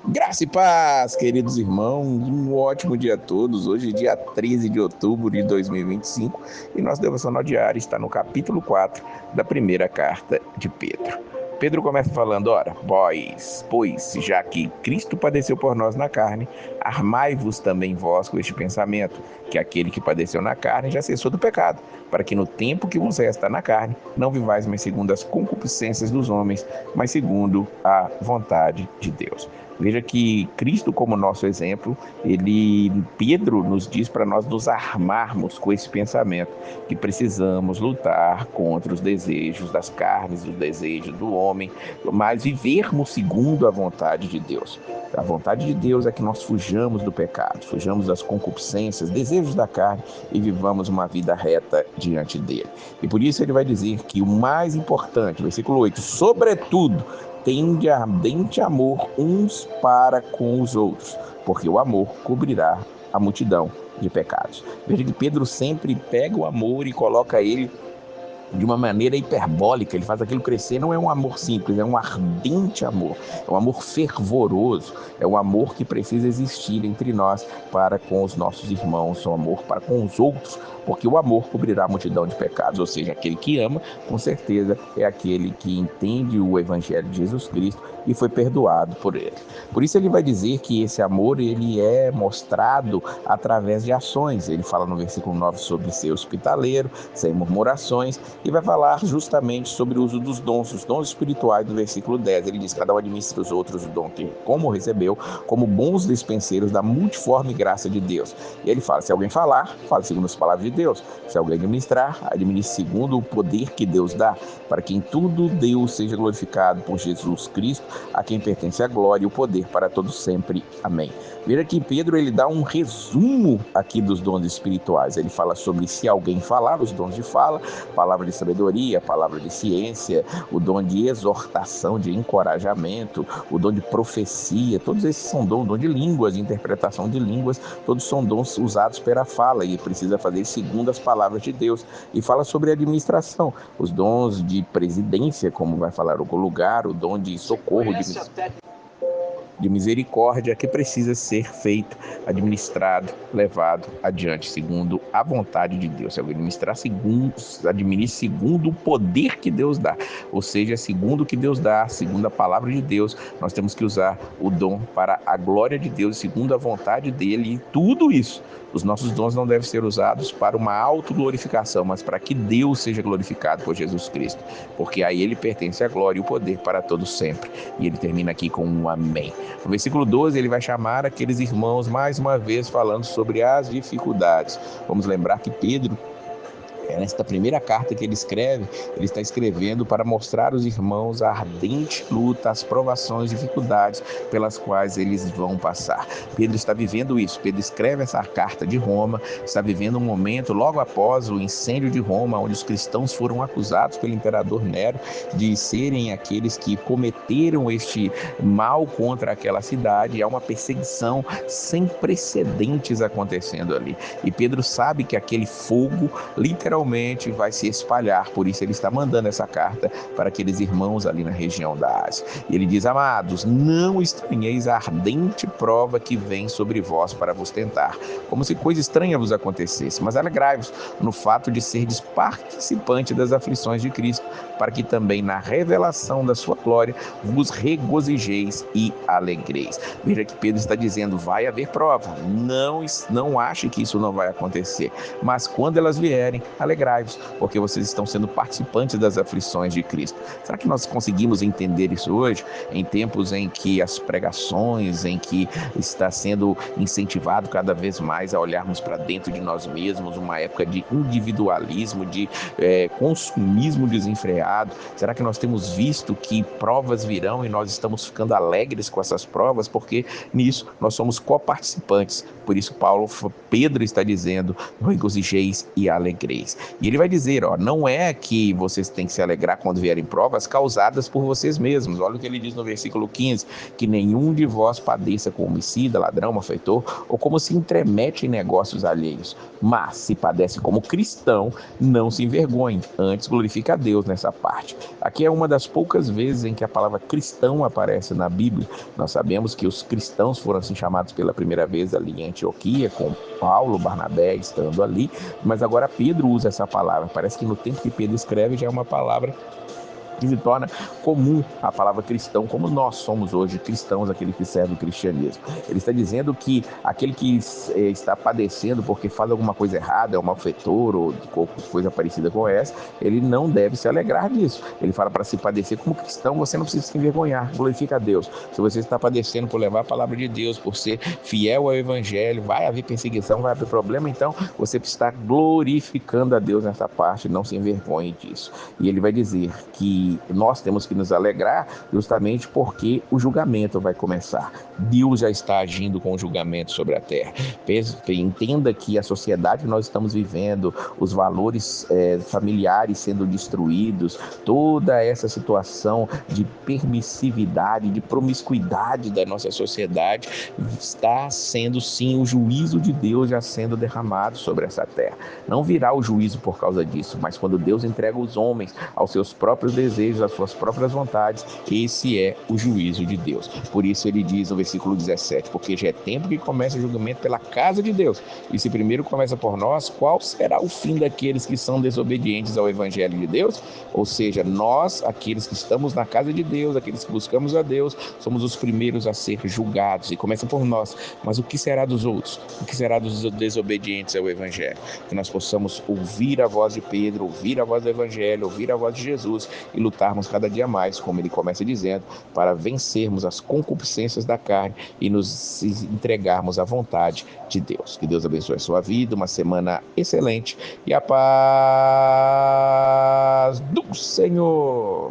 Graça e paz, queridos irmãos, um ótimo dia a todos. Hoje é dia 13 de outubro de 2025 e nosso devocional diário está no capítulo 4 da primeira carta de Pedro. Pedro começa falando: ora, pois, já que Cristo padeceu por nós na carne, armai-vos também vós com este pensamento, que aquele que padeceu na carne já cessou do pecado, para que no tempo que vos resta na carne, não vivais mais segundo as concupiscências dos homens, mas segundo a vontade de Deus. Veja que Cristo, como nosso exemplo, Pedro nos diz para nós nos armarmos com esse pensamento, que precisamos lutar contra os desejos das carnes, os desejos do homem, mas vivermos segundo a vontade de Deus. A vontade de Deus é que nós fujamos do pecado, fujamos das concupiscências, desejos da carne e vivamos uma vida reta diante dele. E por isso ele vai dizer que o mais importante, versículo 8, sobretudo, tende ardente amor uns para com os outros, porque o amor cobrirá a multidão de pecados. Veja que Pedro sempre pega o amor e coloca ele de uma maneira hiperbólica, ele faz aquilo crescer. Não é um amor simples, é um ardente amor, é um amor fervoroso, é um amor que precisa existir entre nós para com os nossos irmãos, um amor para com os outros, porque o amor cobrirá a multidão de pecados, ou seja, aquele que ama, com certeza, é aquele que entende o Evangelho de Jesus Cristo e foi perdoado por ele. Por isso ele vai dizer que esse amor ele é mostrado através de ações. Ele fala no versículo 9 sobre ser hospitaleiro, sem murmurações, e vai falar justamente sobre o uso dos dons, os dons espirituais do versículo 10. Ele diz: cada um administra os outros o dom que como recebeu, como bons dispenseiros da multiforme graça de Deus. E ele fala: se alguém falar, fale segundo as palavras de Deus. Se alguém administrar, administre segundo o poder que Deus dá, para que em tudo Deus seja glorificado por Jesus Cristo, a quem pertence a glória e o poder para todos sempre. Amém. Veja que Pedro ele dá um resumo aqui dos dons espirituais. Ele fala sobre se alguém falar, os dons de fala, palavra de sabedoria, palavra de ciência, o dom de exortação, de encorajamento, o dom de profecia. Todos esses são dons, dom de línguas, de interpretação de línguas, todos são dons usados pela fala e precisa fazer segundo as palavras de Deus. E fala sobre administração, os dons de presidência, como vai falar o lugar, o dom de socorro, de misericórdia que precisa ser feito, administrado, levado adiante, segundo a vontade de Deus. Se administrar administre segundo o poder que Deus dá, ou seja, segundo o que Deus dá, segundo a palavra de Deus, nós temos que usar o dom para a glória de Deus, segundo a vontade dele, e tudo isso. Os nossos dons não devem ser usados para uma autoglorificação, mas para que Deus seja glorificado por Jesus Cristo, porque a ele pertence a glória e o poder para todos sempre. E ele termina aqui com um amém. No versículo 12, ele vai chamar aqueles irmãos mais uma vez falando sobre as dificuldades. Vamos lembrar que Pedro, nesta primeira carta que ele escreve, ele está escrevendo para mostrar aos irmãos a ardente luta, as provações, dificuldades pelas quais eles vão passar. Pedro está vivendo isso. Pedro escreve essa carta de Roma, está vivendo um momento logo após o incêndio de Roma, onde os cristãos foram acusados pelo imperador Nero de serem aqueles que cometeram este mal contra aquela cidade. Há uma perseguição sem precedentes acontecendo ali. E Pedro sabe que aquele fogo literalmente vai se espalhar, por isso ele está mandando essa carta para aqueles irmãos ali na região da Ásia. E ele diz: amados, não estranheis a ardente prova que vem sobre vós para vos tentar, como se coisa estranha vos acontecesse, mas alegrai-vos no fato de serdes participante das aflições de Cristo, para que também na revelação da sua glória vos regozijeis e alegreis. Veja que Pedro está dizendo: vai haver prova, não ache que isso não vai acontecer, mas quando elas vierem, alegrai-vos, porque vocês estão sendo participantes das aflições de Cristo. Será que nós conseguimos entender isso hoje, em tempos em que as pregações, em que está sendo incentivado cada vez mais a olharmos para dentro de nós mesmos, uma época de individualismo, de consumismo desenfreado? Será que nós temos visto que provas virão e nós estamos ficando alegres com essas provas? Porque nisso nós somos coparticipantes. Por isso Pedro está dizendo: regozijeis e alegreis. E ele vai dizer, não é que vocês têm que se alegrar quando vierem provas causadas por vocês mesmos. Olha o que ele diz no versículo 15, que nenhum de vós padeça como homicida, ladrão, malfeitor, ou como se intromete em negócios alheios. Mas, se padece como cristão, não se envergonhe, antes glorifique a Deus nessa parte. Aqui é uma das poucas vezes em que a palavra cristão aparece na Bíblia. Nós sabemos que os cristãos foram assim chamados pela primeira vez ali em Antioquia, com Paulo, Barnabé estando ali, mas agora Pedro usa essa palavra. Parece que no tempo que Pedro escreve já é uma palavra que se torna comum a palavra cristão, como nós somos hoje cristãos, aquele que serve o cristianismo. Ele está dizendo que aquele que está padecendo porque faz alguma coisa errada, é um malfeitor ou coisa parecida com essa, ele não deve se alegrar disso. Ele fala para se padecer como cristão, você não precisa se envergonhar, glorifica a Deus. Se você está padecendo por levar a palavra de Deus, por ser fiel ao evangelho, vai haver perseguição, vai haver problema, então você está glorificando a Deus nessa parte, não se envergonhe disso. E ele vai dizer que nós temos que nos alegrar justamente porque o julgamento vai começar. Deus já está agindo com o julgamento sobre a terra. Entenda que a sociedade que nós estamos vivendo, os valores familiares sendo destruídos, toda essa situação de permissividade, de promiscuidade da nossa sociedade está sendo sim o juízo de Deus já sendo derramado sobre essa terra. Não virá o juízo por causa disso, mas quando Deus entrega os homens aos seus próprios desejos, às suas próprias vontades, esse é o juízo de Deus. Por isso ele diz no versículo 17, porque já é tempo que começa o julgamento pela casa de Deus. E se primeiro começa por nós, qual será o fim daqueles que são desobedientes ao evangelho de Deus? Ou seja, nós, aqueles que estamos na casa de Deus, aqueles que buscamos a Deus, somos os primeiros a ser julgados, e começa por nós. Mas o que será dos outros? O que será dos desobedientes ao evangelho? Que nós possamos ouvir a voz de Pedro, ouvir a voz do evangelho, ouvir a voz de Jesus e lutarmos cada dia mais, como ele começa dizendo, para vencermos as concupiscências da carne e nos entregarmos à vontade de Deus. Que Deus abençoe a sua vida, uma semana excelente e a paz do Senhor.